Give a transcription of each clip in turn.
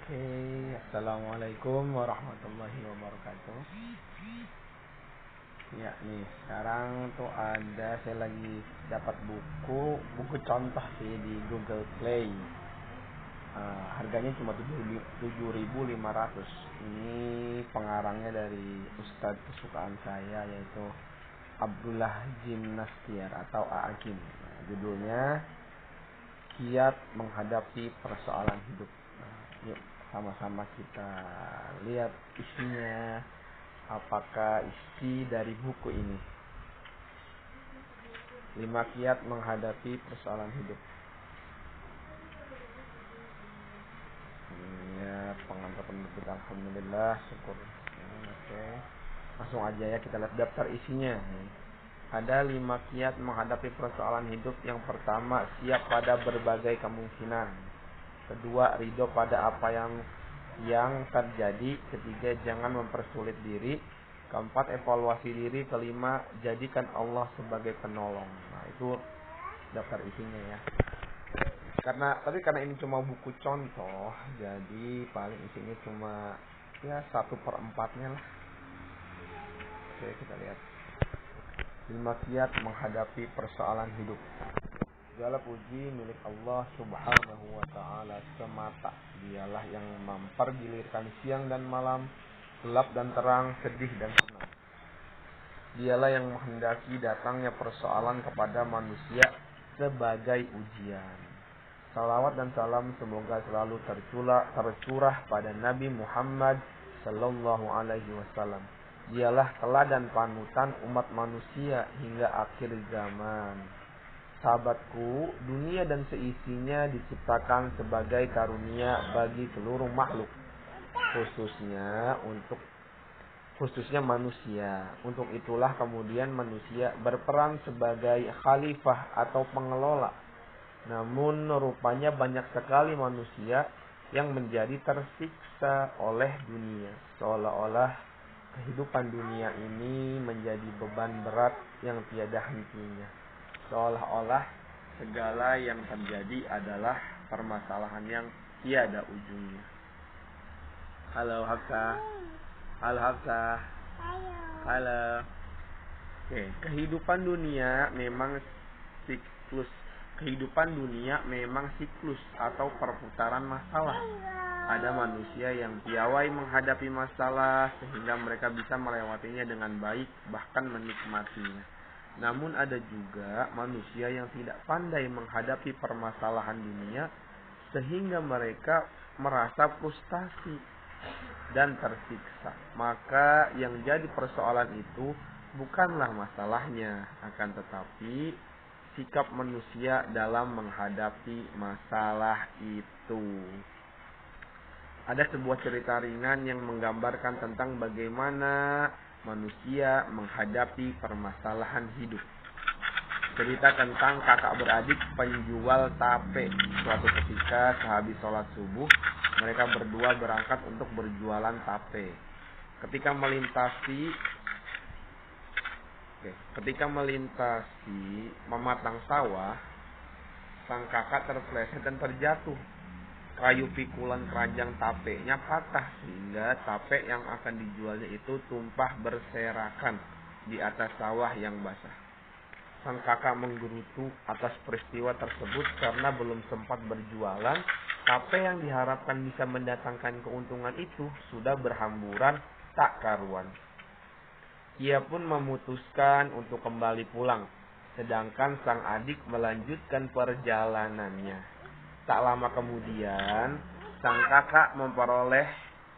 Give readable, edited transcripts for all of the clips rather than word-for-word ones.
Oke, assalamualaikum warahmatullahi wabarakatuh. Ya nih, sekarang tuh saya lagi dapat buku contoh sih di Google Play. Harganya cuma 7.500. Ini pengarangnya dari Ustadz kesukaan saya, yaitu Abdullah Jim Nastiar atau A'agim. Judulnya Kiat Menghadapi Persoalan Hidup. Yuk sama-sama kita lihat isinya. Apakah isi dari buku ini? 5 kiat menghadapi persoalan hidup. Ya, pengantar penerbit, alhamdulillah, syukur. Oke. Langsung aja ya kita lihat daftar isinya. Ada 5 kiat menghadapi persoalan hidup. Yang pertama, siap pada berbagai kemungkinan. Kedua, ridho pada apa yang terjadi. Ketiga, jangan mempersulit diri. Keempat, evaluasi diri. Kelima, jadikan Allah sebagai penolong. Nah, itu daftar isinya ya. Karena ini cuma buku contoh, jadi paling isinya cuma ya 1/4 lah. Oke, kita lihat. 5 kiat menghadapi persoalan hidup. Segala puji milik Allah Subhanahu wa ta'ala semata. Dialah yang mempergilirkan siang dan malam, gelap dan terang, sedih dan senang. Dialah yang menghendaki datangnya persoalan kepada manusia sebagai ujian. Salawat dan salam semoga selalu tercurah pada Nabi Muhammad sallallahu alaihi wasallam. Dialah teladan panutan umat manusia hingga akhir zaman. Sahabatku, dunia dan seisinya diciptakan sebagai karunia bagi seluruh makhluk, khususnya manusia. Untuk itulah kemudian manusia berperan sebagai khalifah atau pengelola. Namun rupanya banyak sekali manusia yang menjadi tersiksa oleh dunia, seolah-olah kehidupan dunia ini menjadi beban berat yang tiada hentinya. Seolah-olah segala yang terjadi adalah permasalahan yang tiada ujungnya. Halo Hafsah. Halo Hafsah. Halo. Oke, kehidupan dunia memang siklus. Atau perputaran masalah. Ada manusia yang piawai menghadapi masalah sehingga mereka bisa melewatinya dengan baik, bahkan menikmatinya. Namun ada juga manusia yang tidak pandai menghadapi permasalahan dunia sehingga mereka merasa frustasi dan tersiksa. Maka yang jadi persoalan itu bukanlah masalahnya, akan tetapi sikap manusia dalam menghadapi masalah itu. Ada sebuah cerita ringan yang menggambarkan tentang bagaimana manusia menghadapi permasalahan hidup. Cerita tentang kakak beradik penjual tape. Suatu ketika sehabis sholat subuh, mereka berdua berangkat untuk berjualan tape. Ketika melintasi mematang sawah, sang kakak terpeleset dan terjatuh. Kayu pikulan keranjang tapenya patah sehingga tape yang akan dijualnya itu tumpah berserakan di atas sawah yang basah. Sang kakak menggerutu atas peristiwa tersebut karena belum sempat berjualan. Tape yang diharapkan bisa mendatangkan keuntungan itu sudah berhamburan tak karuan. Ia pun memutuskan untuk kembali pulang, sedangkan sang adik melanjutkan perjalanannya. Tak lama kemudian, sang kakak memperoleh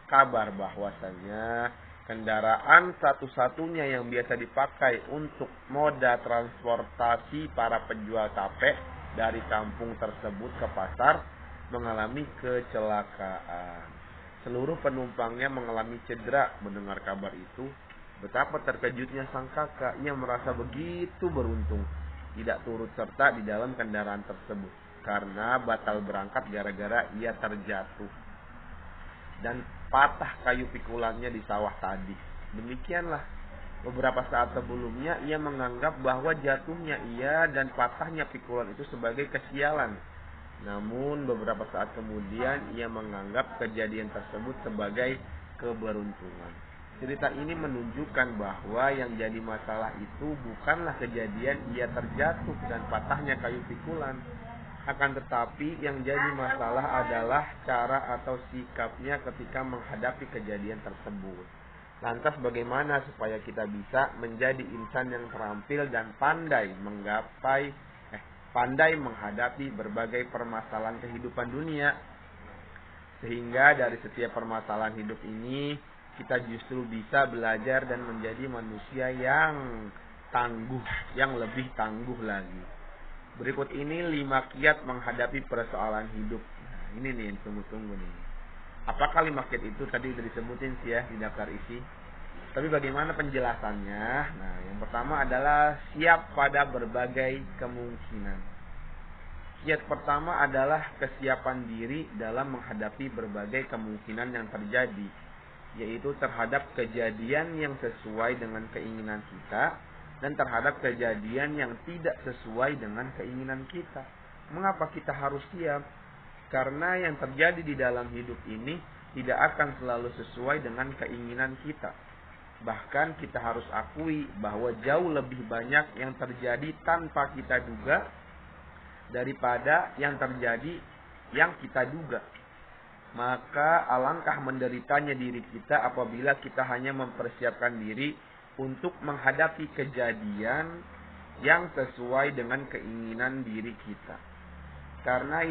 kabar bahwasanya kendaraan satu-satunya yang biasa dipakai untuk moda transportasi para penjual tape dari kampung tersebut ke pasar mengalami kecelakaan. Seluruh penumpangnya mengalami cedera. Mendengar kabar itu, betapa terkejutnya sang kakak. Ia merasa begitu beruntung tidak turut serta di dalam kendaraan tersebut, karena batal berangkat gara-gara ia terjatuh dan patah kayu pikulannya di sawah tadi. Demikianlah, beberapa saat sebelumnya ia menganggap bahwa jatuhnya ia dan patahnya pikulan itu sebagai kesialan. Namun beberapa saat kemudian ia menganggap kejadian tersebut sebagai keberuntungan. Cerita ini menunjukkan bahwa yang jadi masalah itu bukanlah kejadian ia terjatuh dan patahnya kayu pikulan. Akan tetapi yang jadi masalah adalah cara atau sikapnya ketika menghadapi kejadian tersebut. Lantas bagaimana supaya kita bisa menjadi insan yang terampil dan pandai menghadapi berbagai permasalahan kehidupan dunia, sehingga dari setiap permasalahan hidup ini kita justru bisa belajar dan menjadi manusia yang tangguh, yang lebih tangguh lagi. Berikut ini 5 kiat menghadapi persoalan hidup. Nah, ini nih yang tunggu-tunggu nih. Apakah 5 kiat itu tadi udah disebutin sih ya di daftar isi. Tapi bagaimana penjelasannya? Nah, yang pertama adalah siap pada berbagai kemungkinan. Kiat pertama adalah kesiapan diri dalam menghadapi berbagai kemungkinan yang terjadi, yaitu terhadap kejadian yang sesuai dengan keinginan kita dan terhadap kejadian yang tidak sesuai dengan keinginan kita. Mengapa kita harus siap? Karena yang terjadi di dalam hidup ini tidak akan selalu sesuai dengan keinginan kita. Bahkan kita harus akui bahwa jauh lebih banyak yang terjadi tanpa kita duga daripada yang terjadi yang kita duga. Maka alangkah menderitanya diri kita apabila kita hanya mempersiapkan diri untuk menghadapi kejadian yang sesuai dengan keinginan diri kita. Karena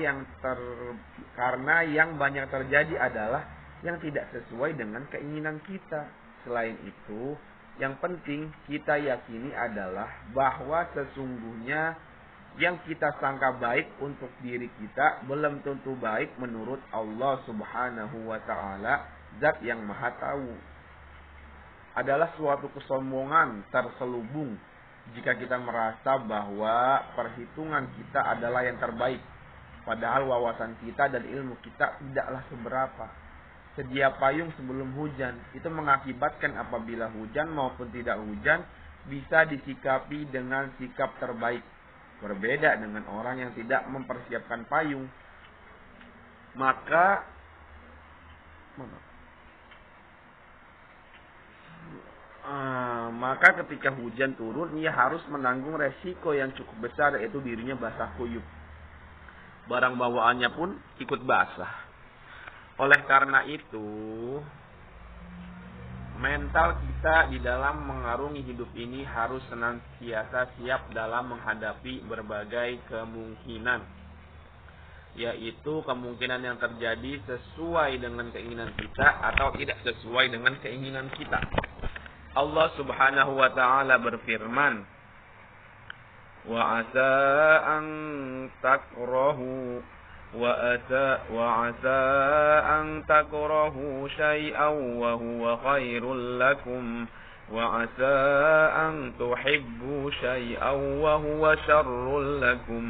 yang banyak terjadi adalah yang tidak sesuai dengan keinginan kita. Selain itu, yang penting kita yakini adalah bahwa sesungguhnya yang kita sangka baik untuk diri kita belum tentu baik menurut Allah Subhanahu wa Ta'ala, Zat yang Maha Tahu. Adalah suatu kesombongan terselubung jika kita merasa bahwa perhitungan kita adalah yang terbaik, padahal wawasan kita dan ilmu kita tidaklah seberapa. Sedia payung sebelum hujan itu mengakibatkan apabila hujan maupun tidak hujan bisa disikapi dengan sikap terbaik. Berbeda dengan orang yang tidak mempersiapkan payung. Maka ketika hujan turun, ia harus menanggung resiko yang cukup besar, yaitu dirinya basah kuyup. Barang bawaannya pun ikut basah. Oleh karena itu, mental kita di dalam mengarungi hidup ini harus senantiasa siap dalam menghadapi berbagai kemungkinan, yaitu kemungkinan yang terjadi sesuai dengan keinginan kita atau tidak sesuai dengan keinginan kita. Allah Subhanahu wa Ta'ala berfirman, وَعَسَىٰ أَن تَكْرَهُوا شَيْئًا وَهُوَ خَيْرٌ لَكُمْ وَعَسَىٰ أَن تُحِبُّوا شَيْئًا وَهُوَ شَرٌّ لَكُمْ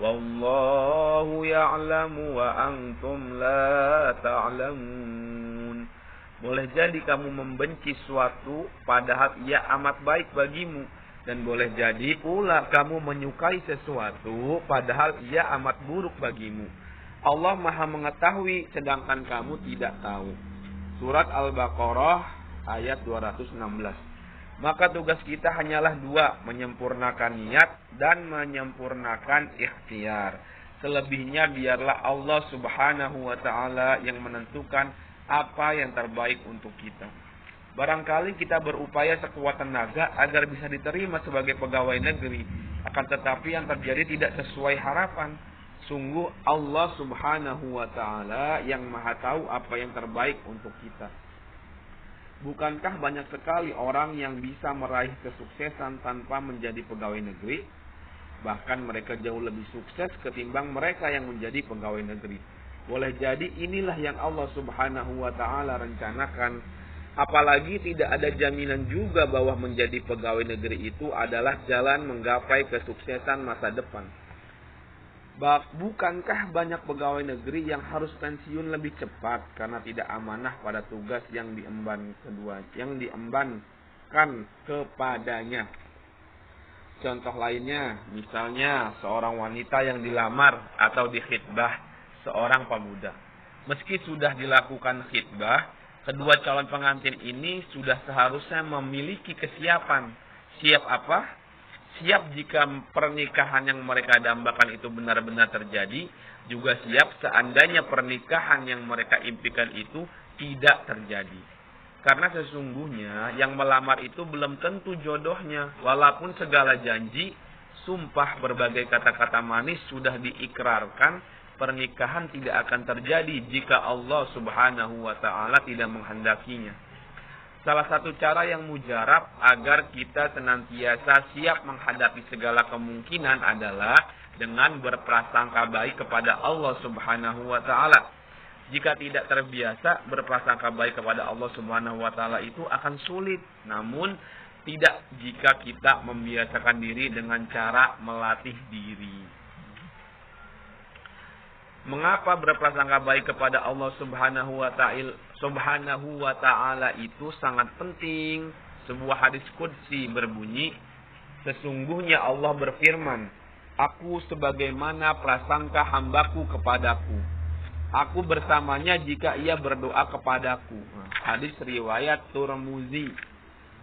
وَاللَّهُ يَعْلَمُ وَأَنْتُمْ لَا تَعْلَمُونَ. Boleh jadi kamu membenci suatu padahal ia amat baik bagimu, dan boleh jadi pula kamu menyukai sesuatu padahal ia amat buruk bagimu. Allah Maha mengetahui sedangkan kamu tidak tahu. Surat Al-Baqarah ayat 216. Maka tugas kita hanyalah 2, menyempurnakan niat dan menyempurnakan ikhtiar. Selebihnya biarlah Allah Subhanahu wa Ta'ala yang menentukan apa yang terbaik untuk kita. Barangkali kita berupaya sekuat tenaga agar bisa diterima sebagai pegawai negeri, akan tetapi yang terjadi tidak sesuai harapan. Sungguh Allah Subhanahu wa Ta'ala yang Maha tahu apa yang terbaik untuk kita. Bukankah banyak sekali orang yang bisa meraih kesuksesan tanpa menjadi pegawai negeri? Bahkan mereka jauh lebih sukses ketimbang mereka yang menjadi pegawai negeri. Boleh jadi inilah yang Allah Subhanahu wa Ta'ala rencanakan. Apalagi tidak ada jaminan juga bahwa menjadi pegawai negeri itu adalah jalan menggapai kesuksesan masa depan. Bukankah banyak pegawai negeri yang harus pensiun lebih cepat karena tidak amanah pada tugas yang diembankan kepadanya? Contoh lainnya, misalnya seorang wanita yang dilamar atau dikhitbah seorang pemuda. Meski sudah dilakukan khitbah, kedua calon pengantin ini sudah seharusnya memiliki kesiapan. Siap apa? Siap jika pernikahan yang mereka dambakan itu benar-benar terjadi, juga siap seandainya pernikahan yang mereka impikan itu tidak terjadi. Karena sesungguhnya yang melamar itu belum tentu jodohnya. Walaupun segala janji, sumpah, berbagai kata-kata manis sudah diikrarkan, pernikahan tidak akan terjadi jika Allah Subhanahu wa ta'ala tidak menghendakinya. Salah satu cara yang mujarab agar kita senantiasa siap menghadapi segala kemungkinan adalah dengan berprasangka baik kepada Allah Subhanahu wa ta'ala. Jika tidak terbiasa berprasangka baik kepada Allah Subhanahu wa ta'ala itu akan sulit. Namun tidak jika kita membiasakan diri dengan cara melatih diri. Mengapa berprasangka baik kepada Allah Subhanahu wa ta'ala itu sangat penting? Sebuah hadis qudsi berbunyi, sesungguhnya Allah berfirman, "Aku sebagaimana prasangka hambaku kepadaku. Aku bersamanya jika ia berdoa kepadaku." Hadis riwayat Tirmizi.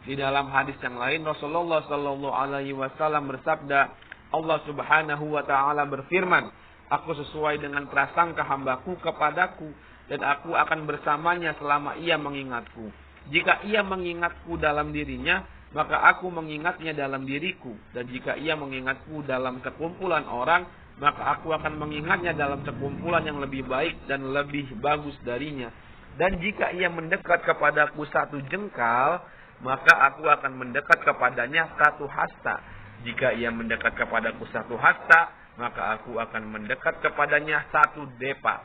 Di dalam hadis yang lain Rasulullah sallallahu alaihi wasallam bersabda, Allah Subhanahu wa taala berfirman, "Aku sesuai dengan prasangka hambaku kepadaku dan aku akan bersamanya selama ia mengingatku. Jika ia mengingatku dalam dirinya, maka aku mengingatnya dalam diriku, dan jika ia mengingatku dalam sekumpulan orang, maka aku akan mengingatnya dalam sekumpulan yang lebih baik dan lebih bagus darinya. Dan jika ia mendekat kepadaku satu jengkal, maka aku akan mendekat kepadanya satu hasta. Jika ia mendekat kepadaku satu hasta, maka aku akan mendekat kepadanya satu depa.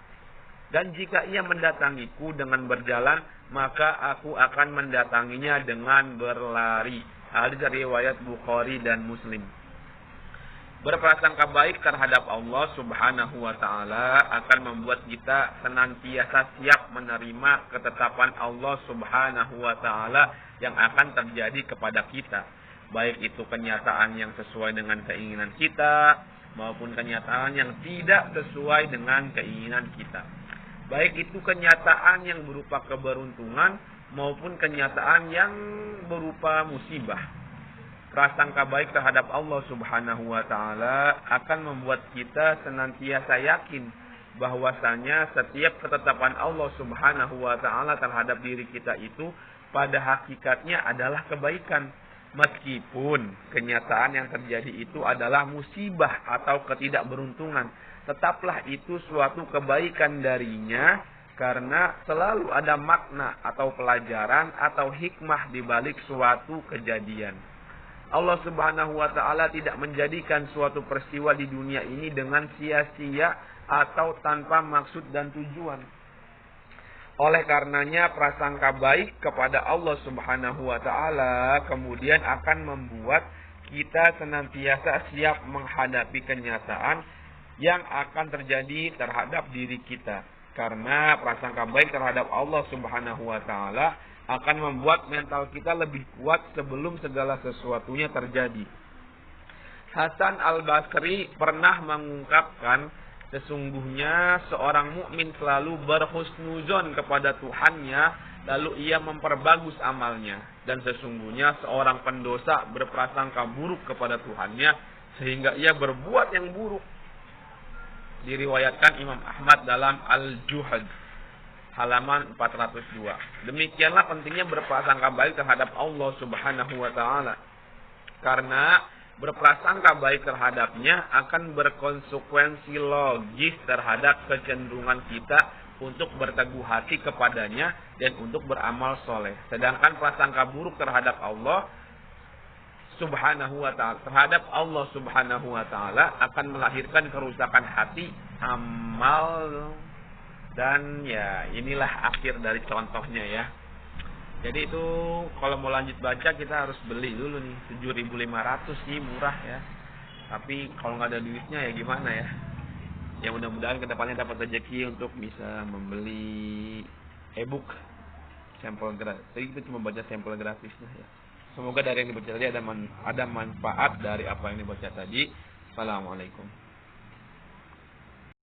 Dan jika ia mendatangiku dengan berjalan, maka aku akan mendatanginya dengan berlari." Hadis riwayat Bukhari dan Muslim. Berprasangka baik terhadap Allah Subhanahu wa ta'ala akan membuat kita senantiasa siap menerima ketetapan Allah Subhanahu wa ta'ala yang akan terjadi kepada kita. Baik itu kenyataan yang sesuai dengan keinginan kita, maupun kenyataan yang tidak sesuai dengan keinginan kita. Baik itu kenyataan yang berupa keberuntungan, maupun kenyataan yang berupa musibah. Prasangka baik terhadap Allah Subhanahu wa ta'ala akan membuat kita senantiasa yakin bahwasanya setiap ketetapan Allah Subhanahu wa ta'ala terhadap diri kita itu pada hakikatnya adalah kebaikan. Meskipun kenyataan yang terjadi itu adalah musibah atau ketidakberuntungan, tetaplah itu suatu kebaikan darinya karena selalu ada makna atau pelajaran atau hikmah di balik suatu kejadian. Allah Subhanahu wa ta'ala tidak menjadikan suatu peristiwa di dunia ini dengan sia-sia atau tanpa maksud dan tujuan. Oleh karenanya prasangka baik kepada Allah Subhanahu wa ta'ala kemudian akan membuat kita senantiasa siap menghadapi kenyataan yang akan terjadi terhadap diri kita. Karena prasangka baik terhadap Allah Subhanahu wa ta'ala akan membuat mental kita lebih kuat sebelum segala sesuatunya terjadi. Hasan al-Basri pernah mengungkapkan, sesungguhnya seorang mukmin selalu berhusnuzon kepada Tuhannya, lalu ia memperbagus amalnya. Dan sesungguhnya seorang pendosa berprasangka buruk kepada Tuhannya, sehingga ia berbuat yang buruk. Diriwayatkan Imam Ahmad dalam Al-Juhad, halaman 402. Demikianlah pentingnya berprasangka baik terhadap Allah Subhanahu wa ta'ala. Karena berprasangka baik terhadapnya akan berkonsekuensi logis terhadap kecenderungan kita untuk berteguh hati kepadanya dan untuk beramal soleh. Sedangkan prasangka buruk terhadap Allah Subhanahu wa ta'ala, terhadap Allah Subhanahu wa ta'ala akan melahirkan kerusakan hati, amal, dan ya inilah akhir dari contohnya ya. Jadi itu kalau mau lanjut baca kita harus beli dulu nih, 7.500 sih, murah ya. Tapi kalau nggak ada duitnya ya gimana ya. Ya mudah-mudahan kedepannya dapat rezeki untuk bisa membeli e-book sampel gratis. Jadi kita cuma baca sampel gratisnya ya. Semoga dari yang dibaca tadi ada manfaat dari apa yang dibaca tadi. Assalamualaikum.